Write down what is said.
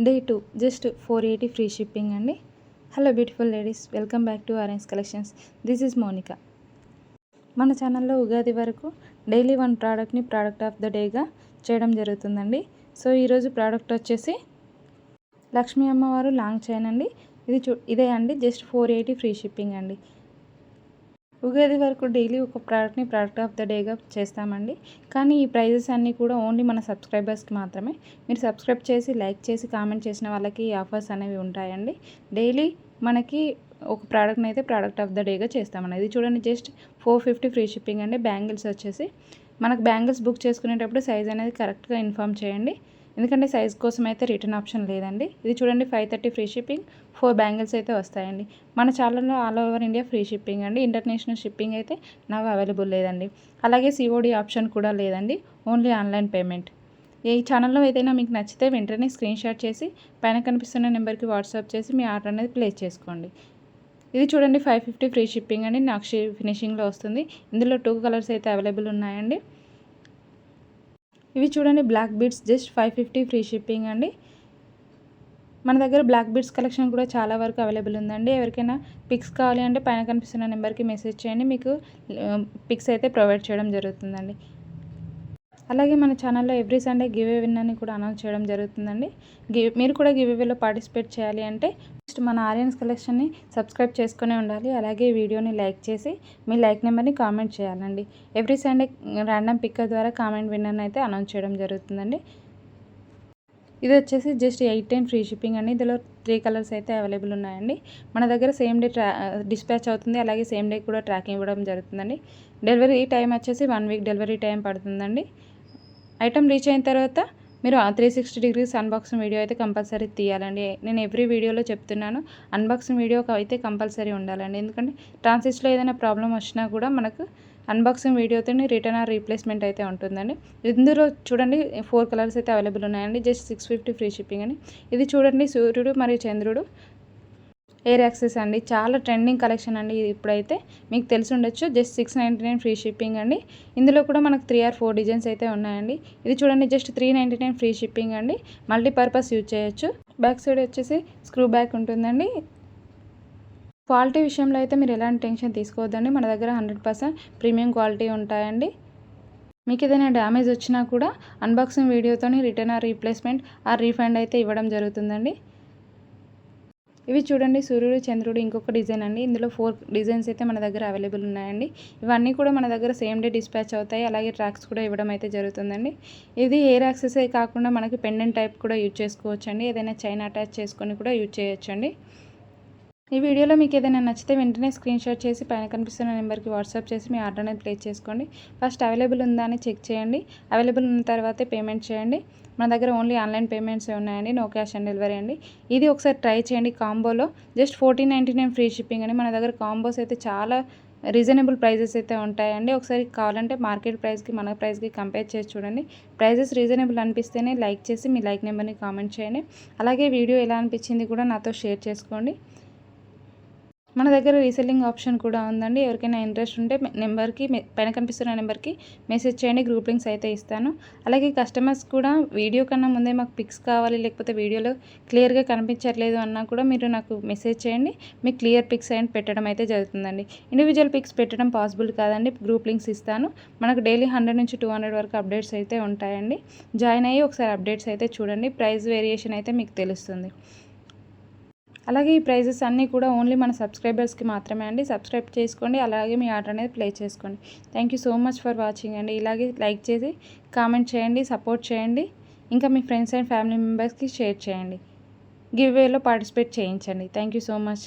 Day 2 just 480 free shipping అండి. Hello beautiful ladies, welcome back to orange collections. This is Monica. మన ఛానల్లో ఉగాది వరకు daily 1 ప్రోడక్ట్ని product of the డేగా చేయడం జరుగుతుందండి. సో ఈరోజు ప్రోడక్ట్ వచ్చేసి లక్ష్మీ అమ్మవారు లాంగ్ చైన్ అండి. ఇదే అండి, జస్ట్ 480 ఫ్రీ షిప్పింగ్ అండి. ఉగాది వరకు డైలీ ఒక ప్రోడక్ట్ని ప్రోడక్ట్ ఆఫ్ ద డేగా చేస్తామండి. కానీ ఈ ప్రైజెస్ అన్నీ కూడా ఓన్లీ మన సబ్స్క్రైబర్స్కి మాత్రమే. మీరు సబ్స్క్రైబ్ చేసి, లైక్ చేసి, కామెంట్ చేసిన వాళ్ళకి ఈ ఆఫర్స్ అనేవి ఉంటాయండి. డైలీ మనకి ఒక ప్రోడక్ట్ని అయితే ప్రోడక్ట్ ఆఫ్ ద డేగా చేస్తామండి. ఇది చూడండి, జస్ట్ 450 ఫ్రీ షిప్పింగ్ అండి. బ్యాంగిల్స్ వచ్చేసి మనకు బ్యాంగిల్స్ బుక్ చేసుకునేటప్పుడు సైజ్ అనేది కరెక్ట్గా ఇన్ఫామ్ చేయండి, ఎందుకంటే సైజ్ కోసం అయితే రిటర్న్ ఆప్షన్ లేదండి. ఇది చూడండి, 530 ఫ్రీ షిప్పింగ్, 4 బ్యాంగిల్స్ అయితే వస్తాయండి. మన ఛానల్లో all over India free shipping అండి. ఇంటర్నేషనల్ షిప్పింగ్ అయితే నాకు అవైలబుల్ లేదండి. అలాగే సిఓడి ఆప్షన్ కూడా లేదండి, ఓన్లీ ఆన్లైన్ పేమెంట్. ఈ ఛానల్లో ఏదైనా మీకు నచ్చితే వెంటనే స్క్రీన్ షాట్ చేసి పైన కనిపిస్తున్న నెంబర్కి వాట్సాప్ చేసి మీ ఆర్డర్ అనేది ప్లేస్ చేసుకోండి. ఇది చూడండి, 550 ఫ్రీ షిప్పింగ్ అండి. నక్షి ఫినిషింగ్లో వస్తుంది. ఇందులో 2 కలర్స్ అయితే అవైలబుల్ ఉన్నాయండి. ఇవి చూడండి, black beads, just 550 free shipping అండి. మన దగ్గర బ్లాక్ బీడ్స్ కలెక్షన్ కూడా చాలా వరకు అవైలబుల్ ఉందండి. ఎవరికైనా పిక్స్ కావాలి అంటే పైన కనిపిస్తున్న నెంబర్కి మెసేజ్ చేయండి, మీకు పిక్స్ అయితే ప్రొవైడ్ చేయడం జరుగుతుందండి. అలాగే మన ఛానల్లో every Sunday give away win అని కూడా అనౌన్స్ చేయడం జరుగుతుందండి. మీరు కూడా గివ్ అవేలో పార్టిసిపేట్ చేయాలి అంటే ఫస్ట్ మన ఆరియన్స్ కలెక్షన్ని సబ్స్క్రైబ్ చేసుకునే ఉండాలి. అలాగే వీడియోని లైక్ చేసి మీ లైక్ నెంబర్ని కామెంట్ చేయాలండి. ఎవ్రీ సండే ర్యాండమ్ పిక్కర్ ద్వారా కామెంట్ విన్నర్ని అయితే అనౌన్స్ చేయడం జరుగుతుందండి. ఇది వచ్చేసి జస్ట్ 810 ఫ్రీ షిప్పింగ్ అండి. ఇందులో 3 కలర్స్ అయితే అవైలబుల్ ఉన్నాయండి. మన దగ్గర సేమ్ డే డిస్పాచ్ అవుతుంది, అలాగే సేమ్ డే కూడా ట్రాకింగ్ ఇవ్వడం జరుగుతుందండి. డెలివరీ టైం వచ్చేసి 1 వీక్ డెలివరీ టైం పడుతుందండి. ఐటమ్ రీచ్ అయిన తర్వాత మీరు 360 డిగ్రీస్ అన్బాక్సింగ్ వీడియో అయితే కంపల్సరీ తీయాలండి. నేను ఎవ్రీ వీడియోలో చెప్తున్నాను, అన్బాక్సింగ్ వీడియో అయితే కంపల్సరీ ఉండాలండి. ఎందుకంటే ట్రాన్సిస్ట్లో ఏదైనా ప్రాబ్లం వచ్చినా కూడా మనకు అన్బాక్సింగ్ వీడియోతో రిటర్న్ ఆర్ రీప్లేస్మెంట్ అయితే ఉంటుందండి. ఇందులో చూడండి, 4 కలర్స్ అయితే అవైలబుల్ ఉన్నాయండి. జస్ట్ 650 ఫ్రీ షిప్పింగ్ అండి. ఇది చూడండి, సూర్యుడు మరియు చంద్రుడు ఎయిర్ యాక్సెస్ అండి. చాలా ట్రెండింగ్ కలెక్షన్ అండి. ఇది ఇప్పుడైతే మీకు తెలిసి ఉండొచ్చు. జస్ట్ 699 ఫ్రీ షిప్పింగ్ అండి. ఇందులో కూడా మనకు 3 or 4 డిజైన్స్ అయితే ఉన్నాయండి. ఇది చూడండి, జస్ట్ 399 ఫ్రీ షిప్పింగ్ అండి. మల్టీపర్పస్ యూజ్ చేయొచ్చు. బ్యాక్ సైడ్ వచ్చేసి స్క్రూ బ్యాక్ ఉంటుందండి. క్వాలిటీ విషయంలో అయితే మీరు ఎలాంటి టెన్షన్ తీసుకోవద్దండి. మన దగ్గర 100% ప్రీమియం క్వాలిటీ ఉంటాయండి. మీకు ఏదైనా డ్యామేజ్ వచ్చినా కూడా అన్బాక్సింగ్ వీడియోతో return or replacement or refund అయితే ఇవ్వడం జరుగుతుందండి. ఇవి చూడండి, సూర్యుడు చంద్రుడు ఇంకొక డిజైన్ అండి. ఇందులో 4 డిజైన్స్ అయితే మన దగ్గర అవైలబుల్ ఉన్నాయండి. ఇవన్నీ కూడా మన దగ్గర సేమ్ డే డిస్పాచ్ అవుతాయి. అలాగే ట్రాక్స్ కూడా ఇవ్వడం అయితే జరుగుతుందండి. ఇది హెయిర్ యాక్సెసే కాకుండా మనకి పెండెంట్ టైప్ కూడా యూజ్ చేసుకోవచ్చండి. ఏదైనా చైన్ అటాచ్ చేసుకొని కూడా యూజ్ చేయొచ్చండి. ఈ వీడియోలో మీకు ఏదైనా నచ్చితే వెంటనే స్క్రీన్ షాట్ చేసి పైన కనిపిస్తున్న నెంబర్కి వాట్సాప్ చేసి మీ ఆర్డర్ అనేది ప్లేస్ చేసుకోండి. ఫస్ట్ అవైలబుల్ ఉందా అని చెక్ చేయండి. అవైలబుల్ ఉన్న తర్వాతే పేమెంట్ చేయండి. మన దగ్గర ఓన్లీ ఆన్లైన్ పేమెంట్స్ ఉన్నాయండి, నో క్యాష్ ఆన్ డెలివరీ అండి. ఇది ఒకసారి ట్రై చేయండి. కాంబోలో జస్ట్ 1499 ఫ్రీ షిప్పింగ్ అండి. మన దగ్గర కాంబోస్ అయితే చాలా రీజనబుల్ ప్రైజెస్ అయితే ఉంటాయండి. ఒకసారి కావాలంటే మార్కెట్ ప్రైస్కి మన ప్రైస్కి కంపేర్ చేసి చూడండి. ప్రైజెస్ రీజనబుల్ అనిపిస్తేనే లైక్ చేసి మీ లైక్ నెంబర్ని కామెంట్ చేయండి. అలాగే వీడియో ఎలా అనిపించింది కూడా నాతో షేర్ చేసుకోండి. మన దగ్గర రీసెల్లింగ్ ఆప్షన్ కూడా ఉందండి. ఎవరికైనా ఇంట్రెస్ట్ ఉంటే నెంబర్కి పైన కనిపిస్తున్న నెంబర్కి మెసేజ్ చేయండి, గ్రూప్ లింక్స్ అయితే ఇస్తాను. అలాగే కస్టమర్స్ కూడా వీడియో కన్నా ముందే మాకు పిక్స్ కావాలి, లేకపోతే వీడియోలో క్లియర్గా కనిపించట్లేదు అన్నా కూడా మీరు నాకు మెసేజ్ చేయండి. మీకు క్లియర్ పిక్స్ అండ్ పెట్టడం అయితే జరుగుతుందండి. ఇండివిజువల్ పిక్స్ పెట్టడం పాసిబుల్ కాదండి, గ్రూప్ లింక్స్ ఇస్తాను. మనకు డైలీ 100 నుంచి 200 వరకు అప్డేట్స్ అయితే ఉంటాయండి. జాయిన్ అయ్యి ఒకసారి అప్డేట్స్ అయితే చూడండి. ప్రైస్ వేరియేషన్ అయితే మీకు తెలుస్తుంది. అలాగే ఈ ప్రైజెస్ అన్నీ కూడా ఓన్లీ మన సబ్స్క్రైబర్స్కి మాత్రమే అండి. సబ్స్క్రైబ్ చేసుకోండి, అలాగే మీ ఆర్డర్ అనేది ప్లేస్ చేసుకోండి. Thank you so much for watching అండి. ఇలాగే లైక్ చేసి కామెంట్ చేయండి, సపోర్ట్ చేయండి. ఇంకా మీ ఫ్రెండ్స్ అండ్ ఫ్యామిలీ మెంబర్స్కి షేర్ చేయండి. గివ్ అవేలో పార్టిసిపేట్ చేయించండి. Thank you so much.